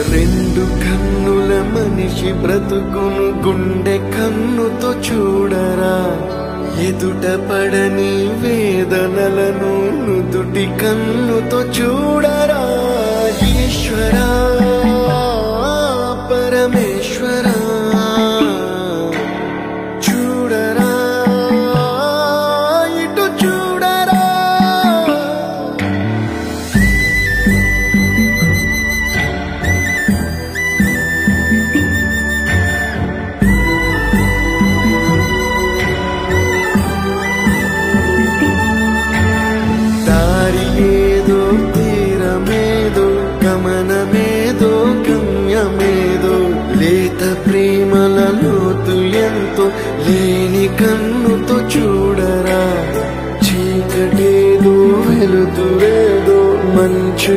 రెండు కన్నుల మనిషి బ్రతుకును గుండె కన్నుతో చూడరా, ఎదుట పడని వేదనలను నుదుటి కన్నుతో చూడరా. ఈశ్వరా పరమేశ్వరా చూడరా, ఇటు చూడరా. దారి ఏదో తీరమేదో గమనమేదో గమ్యమేదో, లేత ప్రేమల లోతు ఎంతో లేని కన్నుతో చూడరా. చీకటేదో వెలుతురేదో మంచు